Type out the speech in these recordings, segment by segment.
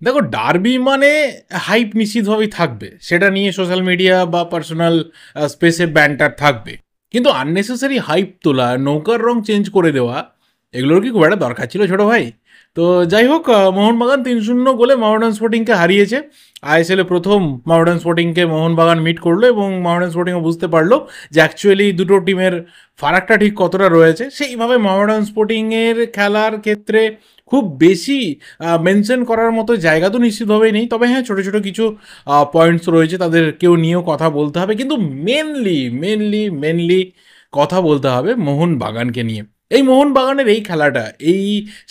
দেখো ডার্বি মানে হাইপ নিশ্চিতভাবেই থাকবে, সেটা নিয়ে সোশ্যাল মিডিয়া বা পার্সোনাল স্পেসে ব্যান্টার থাকবে। কিন্তু আননেসেসারি হাইপ তোলা, নৌকার রং চেঞ্জ করে দেওয়া, এগুলোর কি খুব একটা দরকার ছিল ছোট ভাই? তো যাই হোক, মোহনবাগান 3-0 গোলে মোহামেডান স্পোর্টিংকে হারিয়েছে। আইএসএল এ প্রথম মোহামেডান স্পোর্টিংকে মোহনবাগান মিট করলো এবং মোহামেডান স্পোর্টিংও বুঝতে পারলো যে অ্যাকচুয়ালি দুটো টিমের ফারাকটা ঠিক কতটা রয়েছে। সেইভাবে মোহামেডান স্পোর্টিংয়ের খেলার ক্ষেত্রে খুব বেশি মেনশন করার মতো জায়গা তো নিশ্চিতভাবেই নেই। তবে হ্যাঁ, ছোটো ছোটো কিছু পয়েন্টস রয়েছে, তাদের কেউ নিয়েও কথা বলতে হবে। কিন্তু মেনলি কথা বলতে হবে মোহনবাগানকে নিয়ে। এই মোহনবাগানের এই খেলাটা, এই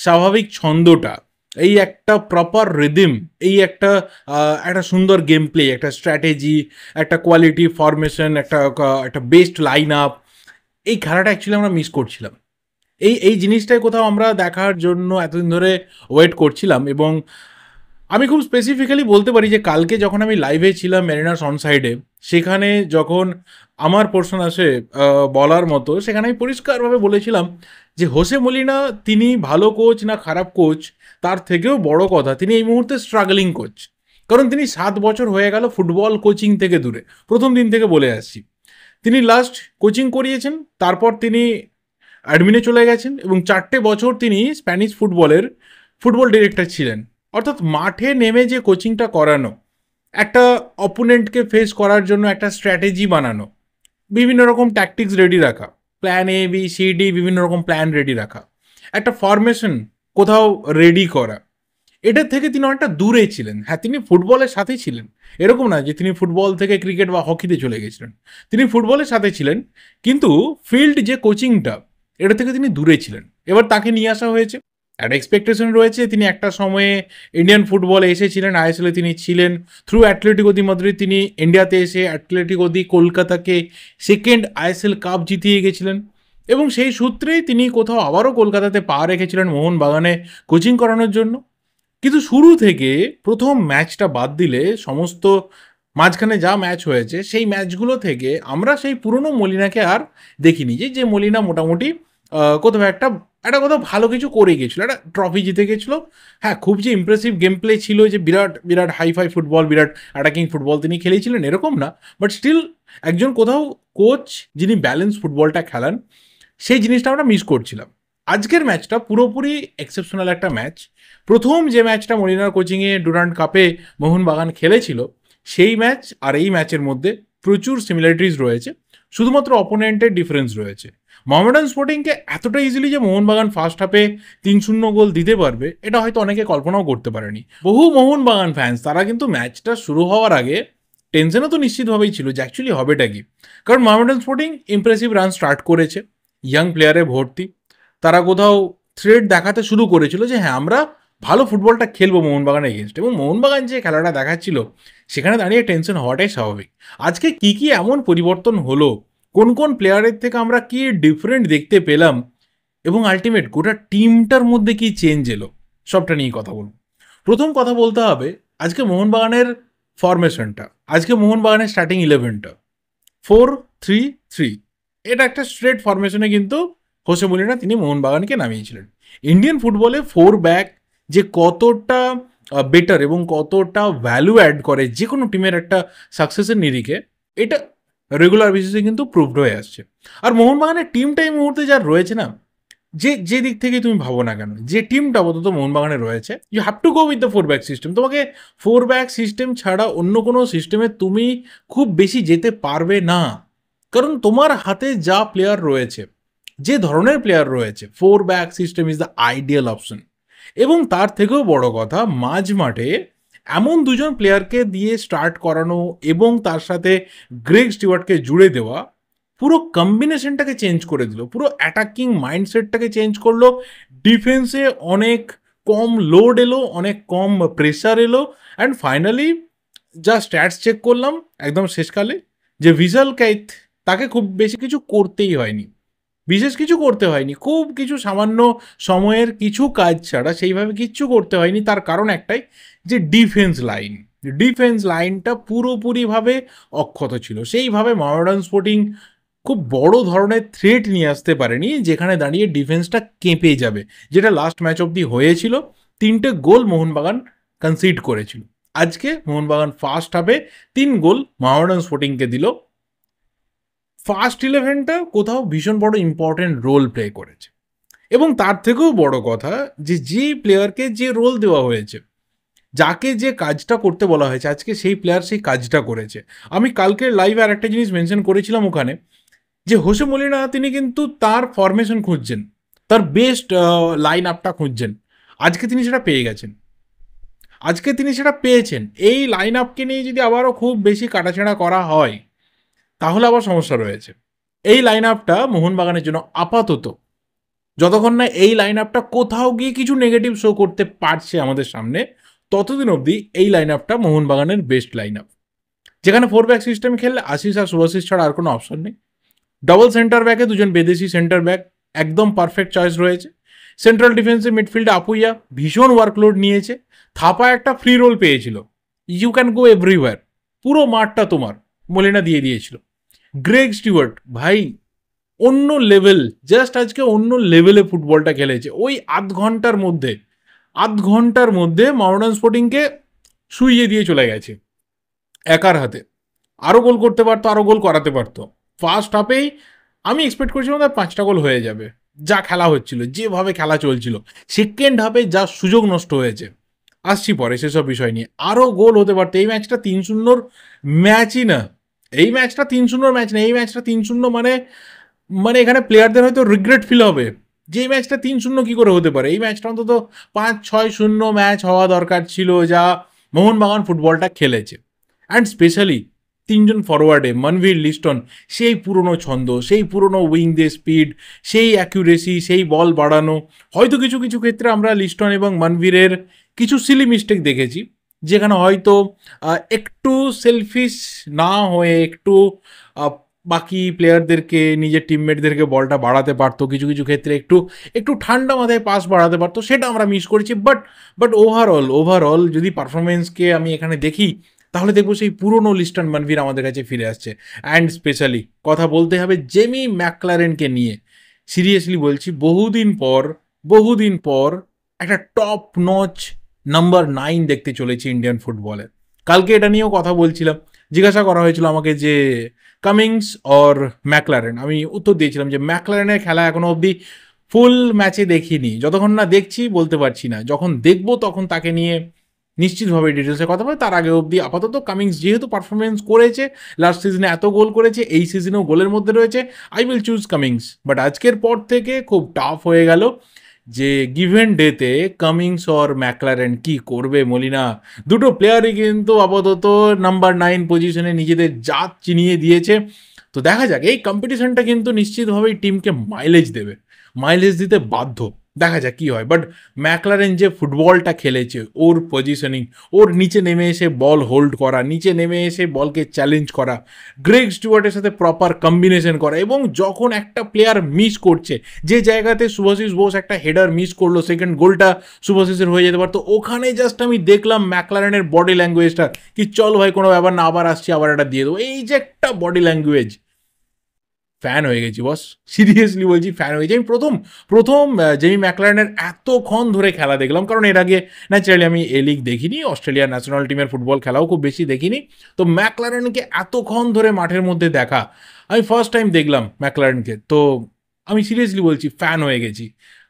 স্বাভাবিক ছন্দটা, এই একটা প্রপার রিদিম, এই একটা একটা সুন্দর গেম প্লে, একটা স্ট্র্যাটেজি, একটা কোয়ালিটি ফরমেশন, একটা বেস্ট লাইন আপ, এই খেলাটা অ্যাকচুয়ালি আমরা মিস করছিলাম। এই জিনিসটাই কোথাও আমরা দেখার জন্য এতদিন ধরে ওয়েট করছিলাম। এবং আমি খুব স্পেসিফিক্যালি বলতে পারি যে কালকে যখন আমি লাইভে ছিলাম মেরিনার্স অন সাইডে, সেখানে যখন আমার পোর্শন আসে বলার মতো, সেখানে আমি পরিষ্কারভাবে বলেছিলাম যে হোসে মলিনা তিনি ভালো কোচ না খারাপ কোচ, তার থেকেও বড় কথা তিনি এই মুহূর্তে স্ট্রাগলিং কোচ। কারণ তিনি 7 বছর হয়ে গেল ফুটবল কোচিং থেকে দূরে। প্রথম দিন থেকে বলে আসছি, তিনি লাস্ট কোচিং করিয়েছেন, তারপর তিনি অ্যাডমিনে চলে গেছেন এবং 4টে বছর তিনি স্প্যানিশ ফুটবল ডিরেক্টর ছিলেন। অর্থাৎ মাঠে নেমে যে কোচিংটা করানো, একটা অপোনেন্টকে ফেস করার জন্য একটা স্ট্র্যাটেজি বানানো, বিভিন্ন রকম ট্যাকটিক্স রেডি রাখা, plan A B C D, বিভিন্ন রকম প্ল্যান রেডি রাখা, একটা ফরমেশন কোথাও রেডি করা, এটার থেকে তিনি অনেকটা দূরে ছিলেন। হ্যাঁ, তিনি ফুটবলের সাথেই ছিলেন, এরকম না যে তিনি ফুটবল থেকে ক্রিকেট বা হকিতে চলে গেছিলেন। তিনি ফুটবলের সাথে ছিলেন, কিন্তু ফিল্ড যে কোচিংটা, এটা থেকে তিনি দূরে ছিলেন। এবার তাকে নিয়ে আসা হয়েছে, একটা এক্সপেকটেশন রয়েছে। তিনি একটা সময়ে ইন্ডিয়ান ফুটবলে এসেছিলেন, আইএসএলে তিনি ছিলেন, থ্রু অ্যাথলেটিকো দি মাদ্রিদ তিনি ইন্ডিয়াতে এসে অ্যাথলেটিকো দি কলকাতাকে সেকেন্ড আইএসএল কাপ জিতিয়ে গেছিলেন। এবং সেই সূত্রেই তিনি কোথাও আবারও কলকাতাতে পা রেখেছিলেন মোহনবাগানে কোচিং করানোর জন্য। কিন্তু শুরু থেকে প্রথম ম্যাচটা বাদ দিলে সমস্ত মাঝখানে যা ম্যাচ হয়েছে, সেই ম্যাচগুলো থেকে আমরা সেই পুরনো মলিনাকে আর দেখিনি। যে মলিনা মোটামুটি কোথাও একটা একটা কোথাও ভালো কিছু করে গেছিলো, একটা ট্রফি জিতে গেছিলো। হ্যাঁ, খুব যে ইমপ্রেসিভ গেম প্লে ছিল, যে বিরাট বিরাট হাইফাই ফুটবল, বিরাট অ্যাটাকিং ফুটবল তিনি খেলেছিলেন, এরকম না। বাট স্টিল একজন কোথাও কোচ যিনি ব্যালেন্স ফুটবলটা খেলান, সেই জিনিসটা আমরা মিস করছিলাম। আজকের ম্যাচটা পুরোপুরি এক্সেপশনাল একটা ম্যাচ। প্রথম যে ম্যাচটা মলিনার কোচিংয়ে ডুরান্ড কাপে মোহনবাগান খেলেছিল, সেই ম্যাচ আর এই ম্যাচের মধ্যে প্রচুর সিমিলারিটিস রয়েছে, শুধুমাত্র অপোনেন্টের ডিফারেন্স রয়েছে। মোহামেডান স্পোর্টিংকে এতটা ইজিলি যে মোহনবাগান ফার্স্ট হাফে 3-0 গোল দিতে পারবে, এটা হয়তো অনেকে কল্পনাও করতে পারেনি। বহু মোহনবাগান ফ্যান্স তারা কিন্তু ম্যাচটা শুরু হওয়ার আগে টেনশনও তো নিশ্চিতভাবেই ছিল যে অ্যাকচুয়ালি হবেটা কি। কারণ Mohammedan sporting impressive run start করেছে, ইয়াং প্লেয়ারে ভর্তি, তারা কোথাও থ্রেড দেখাতে শুরু করেছিল যে হ্যাঁ, আমরা ভালো ফুটবলটা খেলবো মোহনবাগানের এগেনস্ট। এবং মোহনবাগান যে খেলাটা দেখাচ্ছিল, সেখানে দাঁড়িয়ে টেনশন হওয়াটাই স্বাভাবিক। আজকে কি এমন পরিবর্তন হলো, কোন কোন প্লেয়ারের থেকে আমরা কি ডিফারেন্ট দেখতে পেলাম, এবং আলটিমেট গোটা টিমটার মধ্যে কি চেঞ্জ এলো, সবটা নিয়ে কথা বলবো। প্রথম কথা বলতে হবে আজকে মোহনবাগানের ফরমেশনটা, আজকে মোহনবাগানের স্টার্টিং 11টা 4-3-3, এটা একটা স্ট্রেট ফরমেশনে কিন্তু হোসে মলিনা তিনি মোহনবাগানকে নামিয়েছিলেন। ইন্ডিয়ান ফুটবলে 4 ব্যাক যে কতটা বেটার এবং কতটা ভ্যালু অ্যাড করে যে কোনো টিমের একটা সাকসেসের নিরিখে, এটা রেগুলার বেসিসে কিন্তু প্রুভড হয়ে আসছে। আর মোহনবাগানের টিমটা এই মুহূর্তে যা রয়েছে না, যে দিক থেকে তুমি ভাবো না কেন, যে টিমটা আপাতত মোহনবাগানে রয়েছে, you have to go with the 4 back system. তোমাকে 4 ব্যাক সিস্টেম ছাড়া অন্য কোনো সিস্টেমে তুমি খুব বেশি যেতে পারবে না। কারণ তোমার হাতে যা প্লেয়ার রয়েছে, যে ধরনের প্লেয়ার রয়েছে, 4 back system is the ideal option. এবং তার থেকেও বড় কথা, মাঝ মাঠে এমন দুজন প্লেয়ারকে দিয়ে স্টার্ট করানো এবং তার সাথে গ্রেগ স্টিওয়ার্টকে জুড়ে দেওয়া, পুরো কম্বিনেশনটাকে চেঞ্জ করে দিল, পুরো অ্যাটাকিং মাইন্ডসেটটাকে চেঞ্জ করলো। ডিফেন্সে অনেক কম লোড এলো, অনেক কম প্রেশার এলো। অ্যান্ড ফাইনালি যা স্ট্যাটস চেক করলাম একদম শেষকালে, যে ভিজাল কাইত, তাকে খুব বেশি কিছু করতেই হয়নি, বিশেষ কিছু করতে হয়নি, খুব কিছু সামান্য সময়ের কিছু কাজ ছাড়া সেইভাবে কিচ্ছু করতে হয়নি। তার কারণ একটাই, যে ডিফেন্স লাইনটা পুরোপুরিভাবে অক্ষত ছিল। সেইভাবে মোহামেডান স্পোর্টিং খুব বড় ধরনের থ্রেট নিয়ে আসতে পারেনি, যেখানে দাঁড়িয়ে ডিফেন্সটা কেঁপে যাবে, যেটা লাস্ট ম্যাচ অবধি হয়েছিল। 3টে গোল মোহনবাগান কনসিড করেছিল। আজকে মোহনবাগান ফার্স্ট হাফে 3 গোল মোহামেডান স্পোর্টিংকে দিল। ফার্স্ট 11টা কোথাও ভীষণ বড় ইম্পর্টেন্ট রোল প্লে করেছে, এবং তার থেকেও বড় কথা যে প্লেয়ারকে যে রোল দেওয়া হয়েছে, যাকে যে কাজটা করতে বলা হয়েছে, আজকে সেই প্লেয়ার সেই কাজটা করেছে। আমি কালকে লাইভে আর একটা জিনিস মেনশন করেছিলাম ওখানে, যে হোসে মলিনা তিনি কিন্তু তার ফরমেশন খুঁজছেন, তার বেস্ট লাইন আপটা খুঁজছেন। আজকে তিনি সেটা পেয়ে গেছেন, আজকে তিনি সেটা পেয়েছেন। এই লাইন আপকে নিয়ে যদি আবারও খুব বেশি কাটাছেঁড়া করা হয় তাহলে আবার সমস্যা রয়েছে। এই লাইন আপটা মোহনবাগানের জন্য আপাতত, যতক্ষণ না এই লাইন আপটা কোথাও গিয়ে কিছু নেগেটিভ শো করতে পারছে আমাদের সামনে, ততদিন অবধি এই লাইন আপটা মোহনবাগানের বেস্ট লাইন আপ, যেখানে 4 ব্যাক সিস্টেম খেললে আশিস আর শুভাশিস ছাড়া আর কোনো অপশন নেই। ডবল সেন্টার ব্যাকে 2জন বিদেশি সেন্টার ব্যাক, একদম পারফেক্ট চয়েস রয়েছে। সেন্ট্রাল ডিফেন্সিভ মিডফিল্ডে আপুইয়া ভীষণ ওয়ার্কলোড নিয়েছে, থাপা একটা ফ্রি রোল পেয়েছিল, ইউ ক্যান গো এভরিওয়্যার, পুরো মাঠটা তোমার, মলিনা দিয়ে দিয়েছিল। গ্রেগ স্টিওয়ার্ট ভাই অন্য লেভেল, জাস্ট আজকে অন্য লেভেলে ফুটবলটা খেলেছে। ওই আধ ঘন্টার মধ্যে মোহামেডান স্পোর্টিংকে শুইয়ে দিয়ে চলে গেছে একার হাতে। আরও গোল করতে পারতো, আরও গোল করাতে পারতো। ফার্স্ট হাফেই আমি এক্সপেক্ট করেছিলাম তার 5টা গোল হয়ে যাবে, যা খেলা হচ্ছিল, যেভাবে খেলা চলছিল। সেকেন্ড হাফে যা সুযোগ নষ্ট হয়েছে, আসছি পরে সেসব বিষয় নিয়ে। আরও গোল হতে পারতো। এই ম্যাচটা 3-0 ম্যাচই না, এই ম্যাচটা 3-0 ম্যাচ না, এই ম্যাচটা 3-0 মানে এখানে প্লেয়ারদের হয়তো রিগ্রেট ফিল হবে যে এই ম্যাচটা 3-0 কি করে হতে পারে। এই ম্যাচটা অন্তত 5-6-0 ম্যাচ হওয়া দরকার ছিল, যা মোহনবাগান ফুটবলটা খেলেছে। অ্যান্ড স্পেশালি 3জন ফরওয়ার্ডে মনভীর, লিস্টন, সেই পুরনো ছন্দ, সেই পুরনো উইং দিয়ে স্পিড, সেই অ্যাকিউরেসি, সেই বল বাড়ানো। হয়তো কিছু কিছু ক্ষেত্রে আমরা লিস্টন এবং মনভীরের কিছু সিলি মিস্টেক দেখেছি, যেখানে হয়তো একটু সেলফিশ না হয়ে একটু বাকি প্লেয়ারদেরকে, নিজের টিমমেটদেরকে বলটা বাড়াতে পারতো, কিছু কিছু ক্ষেত্রে একটু একটু ঠান্ডা মাথায় পাস বাড়াতে পারতো, সেটা আমরা মিস করেছি। বাট ওভারঅল যদি পারফরমেন্সকে আমি এখানে দেখি, তাহলে দেখবো সেই পুরনো লিস্টন মনভীর আমাদের কাছে ফিরে আসছে। অ্যান্ড স্পেশালি কথা বলতে হবে জেমি ম্যাকলারেনকে নিয়ে। সিরিয়াসলি বলছি, বহুদিন পর একটা টপ নচ নাম্বার 9 দেখতে চলেছি ইন্ডিয়ান ফুটবলে। কালকে এটা নিয়েও কথা বলছিলাম, জিজ্ঞাসা করা হয়েছিল আমাকে যে কামিংস অর ম্যাকলারেন। আমি উত্তর দিয়েছিলাম যে ম্যাকলারেনের খেলা এখনো অবধি ফুল ম্যাচে দেখিনি, যতক্ষণ না দেখছি বলতে পারছি না, যখন দেখবো তখন তাকে নিয়ে নিশ্চিতভাবে ডিটেলসে কথা বলে। তার আগে অবধি আপাতত কামিংস যেহেতু পারফরমেন্স করেছে, লাস্ট সিজনে এত গোল করেছে, এই সিজনেও গোলের মধ্যে রয়েছে, I will choose Cummins. But আজকের পর থেকে খুব টাফ হয়ে গেল যে গিভেন ডেতে কামিংস অর ম্যাকলারেন কি করবে মলিনা। দুটো প্লেয়ারই কিন্তু আপাতত নাম্বার 9 পজিশনে নিজেদের জাত চিনিয়ে দিয়েছে। তো দেখা যাক, এই কম্পিটিশনটা কিন্তু নিশ্চিতভাবেই টিমকে মাইলেজ দিতে বাধ্য। দেখা যাক কী হয়। বাট ম্যাকলারেন যে ফুটবলটা খেলেছে, ওর পজিশনিং, ওর নিচে নেমে এসে বল হোল্ড করা, নিচে নেমে এসে বলকে চ্যালেঞ্জ করা, গ্রেগ স্টুয়ার্টের সাথে প্রপার কম্বিনেশন করা, এবং যখন একটা প্লেয়ার মিস করছে, যে জায়গাতে শুভাশিস বোস একটা হেডার মিস করলো, সেকেন্ড গোলটা শুভাশিসের হয়ে যেতে পারতো, ওখানে জাস্ট আমি দেখলাম ম্যাকলারেনের বডি ল্যাঙ্গুয়েজটা, কি চল ভাই কোনো ব্যাপার না, আবার আসছি, আবার এটা দিয়ে দেবো। এই যে একটা বডি ল্যাঙ্গুয়েজ, ফ্যান হয়ে গেছি বস, সিরিয়াসলি বলছি ফ্যান হয়ে গেছি। আমি প্রথম জেমি ম্যাকলারেনের এতক্ষণ ধরে খেলা দেখলাম, কারণ এর আগে ন্যাচারালি আমি এ লিগ দেখিনি, অস্ট্রেলিয়া ন্যাশনাল টিমের ফুটবল খেলাও খুব বেশি দেখিনি। তো ম্যাকলারেনকে এতক্ষণ ধরে মাঠের মধ্যে দেখা, আমি ফার্স্ট টাইম দেখলাম ম্যাকলারেনকে। তো আমি সিরিয়াসলি বলছি ফ্যান হয়ে গেছি।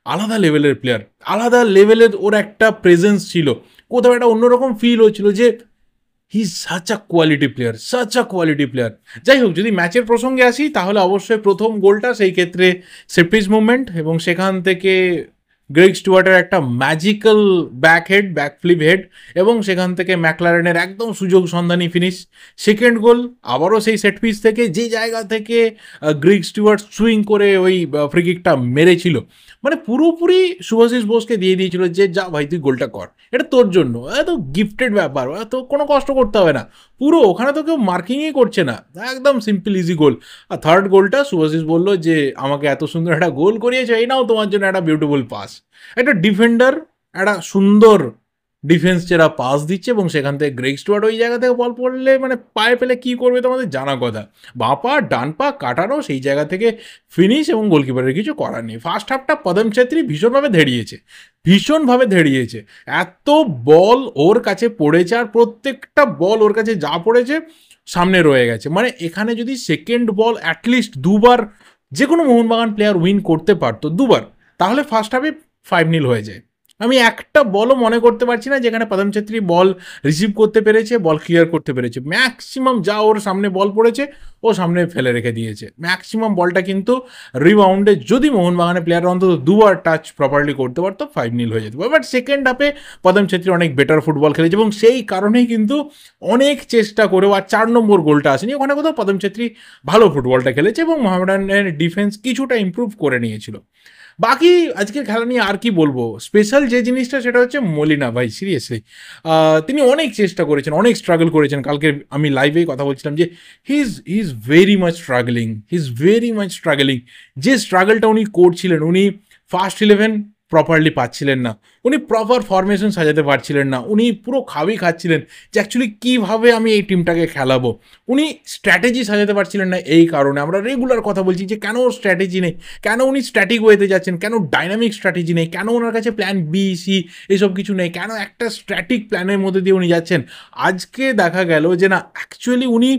আলাদা লেভেলের প্লেয়ার, আলাদা লেভেলের ওর একটা প্রেজেন্স ছিল, কোথাও একটা অন্যরকম ফিল হচ্ছিল যে he is such a quality player. যাই হোক, যদি ম্যাচের প্রসঙ্গে আসি, তাহলে অবশ্যই প্রথম গোলটা সেই ক্ষেত্রে সেট পিস মুভমেন্ট, এবং সেখান থেকে গ্রেগ স্টুয়ার্টের একটা ম্যাজিক্যাল ব্যাক ফ্লিপ হেড, এবং সেখান থেকে ম্যাকলারেনের একদম সুযোগ সন্ধানী ফিনিশ। সেকেন্ড গোল আবারও সেই সেট পিস থেকে, যে জায়গা থেকে গ্রেগ স্টুয়ার্ট সুইং করে ওই ফ্রিকিকটা মেরেছিল, মানে পুরোপুরি শুভাশিস বোসকে দিয়ে দিয়েছিল যে যা ভাই তুই গোলটা কর, এটা তোর জন্য, এত গিফটেড ব্যাপার, এত কোনো কষ্ট করতে হবে না, পুরো ওখানে তো কেউ মার্কিংই করছে না, একদম সিম্পল ইজি গোল। আর থার্ড গোলটা শুভাশিস বললো যে আমাকে এত সুন্দর একটা গোল করিয়েছে, এই নাও তোমার জন্য একটা বিউটিফুল পাস। একটা ডিফেন্ডার একটা সুন্দর ডিফেন্স যারা পাস দিচ্ছে এবং সেখান থেকে গ্রেগ স্টুয়ার্ট ওই জায়গা থেকে বল পড়লে মানে পায়ে পেলে কী করবে তোমাদের জানা কথা, বাঁ পা ডান পা কাটানো, সেই জায়গা থেকে ফিনিশ এবং গোলকিপারের কিছু করার নেই। ফার্স্ট হাফটা পদম ছেত্রী ভীষণভাবে ধেড়িয়েছে। এত বল ওর কাছে পড়েছে আর প্রত্যেকটা বল ওর কাছে যা পড়েছে সামনে রয়ে গেছে। মানে এখানে যদি সেকেন্ড বল অ্যাটলিস্ট দুবার যে কোনো মোহনবাগান প্লেয়ার উইন করতে পারতো, দুবার, তাহলে ফার্স্ট হাফে 5-0 হয়ে যায়। আমি একটা বলও মনে করতে পারছি না যেখানে পদম ছেত্রী বল রিসিভ করতে পেরেছে, বল ক্লিয়ার করতে পেরেছে। ম্যাক্সিমাম যা ওর সামনে বল পড়েছে ও সামনে ফেলে রেখে দিয়েছে। ম্যাক্সিমাম বলটা কিন্তু রিবাউন্ডে যদি মোহনবাগানের প্লেয়ার অন্তত দুবার টাচ প্রপারলি করতে পারতো 5-0 হয়ে যেত। বাট সেকেন্ড হাফে পদম ছেত্রী অনেক বেটার ফুটবল খেলেছে এবং সেই কারণেই কিন্তু অনেক চেষ্টা করেও আর 4 নম্বর গোলটা আসেনি। ওখানে কোথাও পদম ছেত্রী ভালো ফুটবলটা খেলেছে এবং মোহামেডানের ডিফেন্স কিছুটা ইমপ্রুভ করে নিয়েছিল। বাকি আজকের খেলা নিয়ে আর কি বলবো, স্পেশাল যে জিনিসটা সেটা হচ্ছে মলিনা ভাই, সিরিয়াসলি তিনি অনেক চেষ্টা করেছেন, অনেক স্ট্রাগল করেছেন। কালকে আমি লাইভেই কথা বলছিলাম যে he is very much struggling. যে স্ট্রাগলটা উনি করছিলেন, উনি ফার্স্ট 11 প্রপারলি পাচ্ছিলেন না, উনি প্রপার ফরমেশন সাজাতে পারছিলেন না, উনি পুরো খাচ্ছিলেন যে অ্যাকচুয়ালি কীভাবে আমি এই টিমটাকে খেলাবো। উনি স্ট্র্যাটেজি সাজাতে পারছিলেন না। এই কারণে আমরা রেগুলার কথা বলছি যে কেন স্ট্র্যাটেজি নেই, কেন উনি স্ট্যাটিক ওয়েতে যাচ্ছেন, কেন ডাইনামিক স্ট্র্যাটেজি নেই, কেন ওনার কাছে প্ল্যান বি সি এসব কিছু নেই, কেন একটা স্ট্র্যাটিক প্ল্যানের মধ্যে দিয়ে উনি যাচ্ছেন। আজকে দেখা গেল যে না, অ্যাকচুয়ালি উনি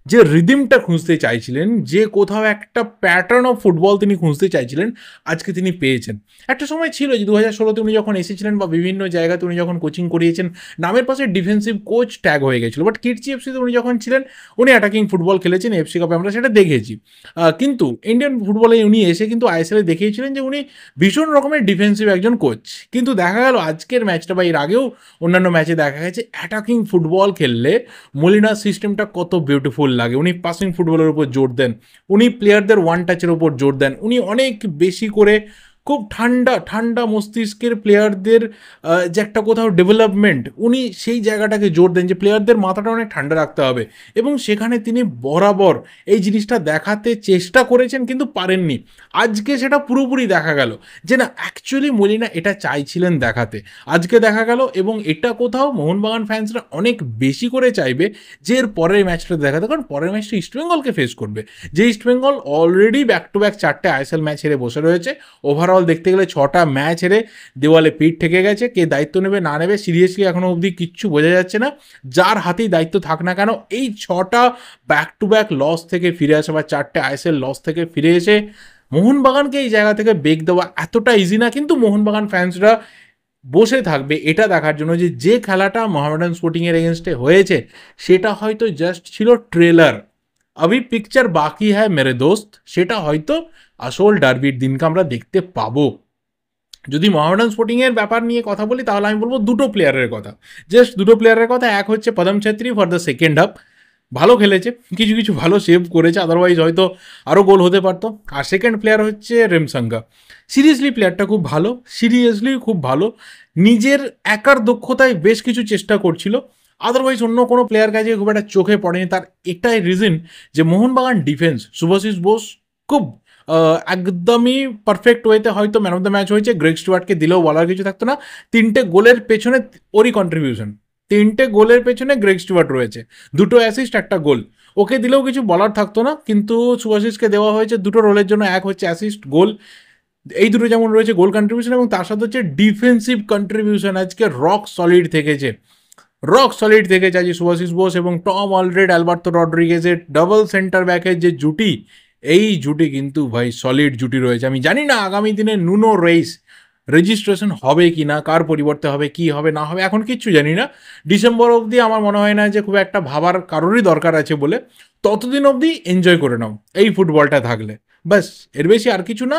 যে রিদিমটা খুঁজতে চাইছিলেন, যে কোথাও একটা প্যাটার্ন অফ ফুটবল তিনি খুঁজতে চাইছিলেন, আজকে তিনি পেয়েছেন। একটা সময় ছিল যে 2016-তে উনি যখন এসেছিলেন বা বিভিন্ন জায়গাতে উনি যখন কোচিং করিয়েছেন, নামের পাশে ডিফেন্সিভ কোচ ট্যাগ হয়ে গেছিলো। বাট কিরচি এফসিতে উনি যখন ছিলেন, উনি অ্যাটাকিং ফুটবল খেলেছেন, এফসি কাপে আমরা সেটা দেখেছি। কিন্তু ইন্ডিয়ান ফুটবলে উনি এসে কিন্তু আইএসএলে দেখিয়েছিলেন যে উনি ভীষণ রকমের ডিফেন্সিভ একজন কোচ। কিন্তু দেখা গেল আজকের ম্যাচটা বা এর আগেও অন্যান্য ম্যাচে দেখা গেছে অ্যাটাকিং ফুটবল খেললে মলিনার সিস্টেমটা কত বিউটিফুল লাগে। উনি পাসিং ফুটবলের উপর জোর দেন, উনি প্লেয়ারদের ওয়ান টাচের উপর জোর দেন, উনি অনেক বেশি করে খুব ঠান্ডা মস্তিষ্কের প্লেয়ারদের যে একটা কোথাও ডেভেলপমেন্ট, উনি সেই জায়গাটাকে জোর দেন যে প্লেয়ারদের মাথাটা অনেক ঠান্ডা রাখতে হবে। এবং সেখানে তিনি বরাবর এই জিনিসটা দেখাতে চেষ্টা করেছেন কিন্তু পারেননি। আজকে সেটা পুরোপুরি দেখা গেল যে না, অ্যাকচুয়ালি মলিনা এটা চাইছিলেন দেখাতে, আজকে দেখা গেল। এবং এটা কোথাও মোহনবাগান ফ্যান্সরা অনেক বেশি করে চাইবে যে এর পরের ম্যাচটা দেখাতে, কারণ পরের ম্যাচটা ইস্টবেঙ্গলকে ফেস করবে, যে East Bengal already back to back 4টে আইএসএল ম্যাচ হেরে বসে রয়েছে। ওভারঅল দেখতে গেলে 6টা ম্যাচ হেরে দেওয়ালে পিঠ ঠেকে গেছে। কে দায়িত্ব নেবে না নেবে সিরিয়াসলি এখনো অবধি কিচ্ছু বোঝা যাচ্ছে না। যার হাতেই দায়িত্ব থাক না কেন, এই 6টা ব্যাক টু ব্যাক লস থেকে ফিরে আসে বা 4টে আইএসএল লস থেকে ফিরে এসে মোহনবাগানকে এই জায়গা থেকে বেগ দেওয়া এতটা ইজি না। কিন্তু মোহনবাগান ফ্যান্সরা বসে থাকবে এটা দেখার জন্য যে যে খেলাটা মোহামেডান স্পোর্টিংয়ের এগেনস্টে হয়েছে সেটা হয়তো জাস্ট ছিল ট্রেলার, আভি পিকচার বাকি হ্যায় মেরে দোস্ত, সেটা হয়তো আসল ডার্বির দিনকে আমরা দেখতে পাবো। যদি মোহামেডান স্পোর্টিংয়ের ব্যাপার নিয়ে কথা বলি তাহলে আমি বলবো দুটো প্লেয়ারের কথা, জাস্ট দুটো প্লেয়ারের কথা। এক হচ্ছে Padam Chhetri for the second half, ভালো খেলেছে, কিছু কিছু ভালো সেভ করেছে, আদারওয়াইজ হয়তো আরও গোল হতে পারতো। আর সেকেন্ড প্লেয়ার হচ্ছে রেমসাঙ্গা। সিরিয়াসলি প্লেয়ারটা খুব ভালো, নিজের একার দক্ষতায় বেশ কিছু চেষ্টা করছিল, আদারওয়াইজ অন্য কোনো প্লেয়ার কাছে খুব একটা চোখে পড়েনি। তার এটাই রিজন যে মোহনবাগান ডিফেন্স, শুভাশিস বোস খুব একদমই পারফেক্ট ওয়েতে হয়তো ম্যান অফ দ্য ম্যাচ হয়েছে। গ্রেগ স্টুয়ার্টকে দিলেও বলার কিছু থাকতো না। 3টে গোলের পেছনে ওরই কন্ট্রিবিউশন, 3টে গোলের পেছনে গ্রেগ স্টুয়ার্ট রয়েছে, 2টো অ্যাসিস্ট 1টা গোল। ওকে দিলেও কিছু বলার থাকতো না, কিন্তু শুভাশিসকে দেওয়া হয়েছে 2টো রোলের জন্য, এক হচ্ছে অ্যাসিস্ট, গোল, এই দুটো যেমন রয়েছে গোল কন্ট্রিবিউশন এবং তার সাথে হচ্ছে ডিফেন্সিভ কন্ট্রিবিউশন। আজকে রক সলিড থেকেছে আজকে শুভাশিস বোস এবং টম অলরেড, অ্যালবার্তো রড্রিগেজের ডাবল সেন্টার ব্যাকের যে জুটি, এই জুটি কিন্তু ভাই সলিড জুটি রয়েছে। আমি জানি না আগামী দিনে নুনো রেইস রেজিস্ট্রেশন হবে কি না, কার পরিবর্তে হবে, কি হবে না হবে, এখন কিচ্ছু জানি না। ডিসেম্বর অবধি আমার মনে হয় না যে খুব একটা ভাবার কারোরই দরকার আছে বলে, ততদিন অবধি এনজয় করে নাও এই ফুটবলটা থাকলে, ব্যাস, এর বেশি আর কিছু না।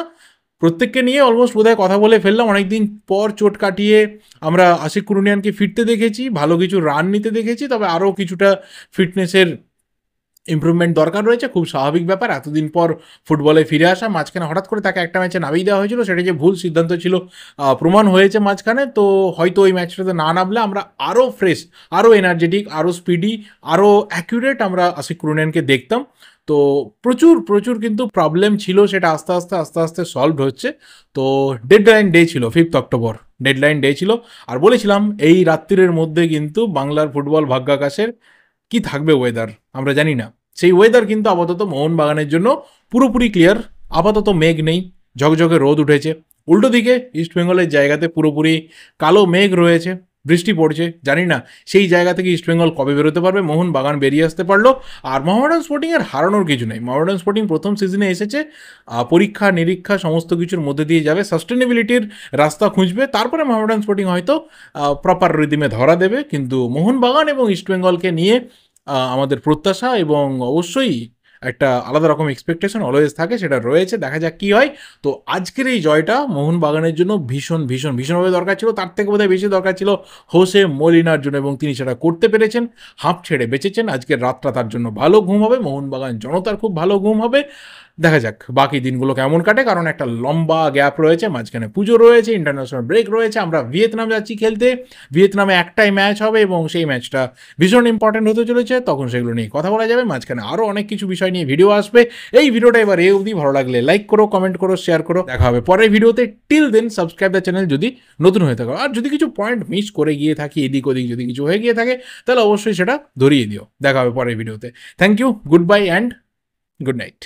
প্রত্যেককে নিয়ে অলমোস্ট বোধহয় কথা বলে ফেললাম। অনেকদিন পর চোট কাটিয়ে আমরা আশিক কুরুনিয়ানকে ফিরতে দেখেছি, ভালো কিছু রান নিতে দেখেছি, তবে আরও কিছুটা ফিটনেসের ইমপ্রুভমেন্ট দরকার রয়েছে, খুব স্বাভাবিক ব্যাপার এতদিন পর ফুটবলে ফিরে আসা। মাঝখানে হঠাৎ করে তাকে একটা ম্যাচে নামিয়ে দেওয়া হয়েছিল, সেটা যে ভুল সিদ্ধান্ত ছিল প্রমাণ হয়েছে মাঝখানে। তো হয়তো ওই ম্যাচটাতে না নামলে আমরা আরও ফ্রেশ, আরও এনার্জেটিক, আরও স্পিডি, আরও অ্যাকিউরেট আমরা আশিক কুরুনিয়ানকে দেখতাম। তো প্রচুর প্রচুর কিন্তু প্রবলেম ছিল, সেটা আস্তে আস্তে আস্তে আস্তে সলভ হচ্ছে। তো ডেডলাইন ডে ছিল 5th অক্টোবর, ডেডলাইন ডে ছিল। আর বলেছিলাম এই রাত্রির মধ্যে কিন্তু বাংলার ফুটবল ভাগ্যাকাশের কি থাকবে ওয়েদার আমরা জানি না। সেই ওয়েদার কিন্তু আপাতত মোহনবাগানের জন্য পুরোপুরি ক্লিয়ার। আপাতত মেঘ নেই, ঝকঝকে রোদ উঠেছে। উল্টো দিকে ইস্টবেঙ্গলের জায়গাতে পুরোপুরি কালো মেঘ রয়েছে, বৃষ্টি পড়ছে। জানি না সেই জায়গা থেকে ইস্টবেঙ্গল কবে বেরোতে পারবে। মোহনবাগান বেরিয়ে আসতে পারলো। আর মোহামেডান স্পোর্টিংয়ের হারানোর কিছু নেই। মোহামেডান স্পোর্টিং প্রথম সিজনে এসেছে, পরীক্ষা নিরীক্ষা সমস্ত কিছুর মধ্যে দিয়ে যাবে, সাস্টেনেবিলিটির রাস্তা খুঁজবে, তারপরে মোহামেডান স্পোর্টিং হয়তো প্রপার রিদিমে ধরা দেবে। কিন্তু মোহনবাগান এবং ইস্টবেঙ্গলকে নিয়ে আমাদের প্রত্যাশা এবং অবশ্যই একটা আলাদা রকম এক্সপেকটেশন অলওয়েজ থাকে, সেটা রয়েছে। দেখা যাক কী হয়। তো আজকের এই জয়টা মোহনবাগানের জন্য ভীষণ ভীষণ ভীষণভাবে দরকার ছিল। তার থেকে বোধহয় বেশি দরকার ছিল হোসে মলিনার জন্য, এবং তিনি সেটা করতে পেরেছেন, হাঁপ ছেড়ে বেঁচেছেন। আজকের রাতটা তার জন্য ভালো ঘুম হবে, মোহনবাগান জনতার খুব ভালো ঘুম হবে। দেখা যাক বাকি দিনগুলো কেমন কাটে, কারণ একটা লম্বা গ্যাপ রয়েছে, মাঝখানে পুজো রয়েছে, ইন্টারন্যাশনাল ব্রেক রয়েছে। আমরা ভিয়েতনাম যাচ্ছি খেলতে, ভিয়েতনামে একটাই ম্যাচ হবে এবং সেই ম্যাচটা ভীষণ ইম্পর্টেন্ট হতে চলেছে। তখন সেগুলো নিয়ে কথা বলা যাবে, মাঝখানে আরও অনেক কিছু বিষয় নিয়ে ভিডিও আসবে। এই ভিডিওটা এবার এই অবধি। ভালো লাগলে লাইক করো, কমেন্ট করো, শেয়ার করো। দেখা হবে পরের ভিডিওতে। Till then subscribe the channel যদি নতুন হয়ে থাকো। আর যদি কিছু পয়েন্ট মিস করে গিয়ে থাকি, এদিক ওদিক যদি কিছু হয়ে গিয়ে থাকে, তাহলে অবশ্যই সেটা ধরিয়ে দিও। দেখা হবে পরের ভিডিওতে। Thank you, good bye and good night.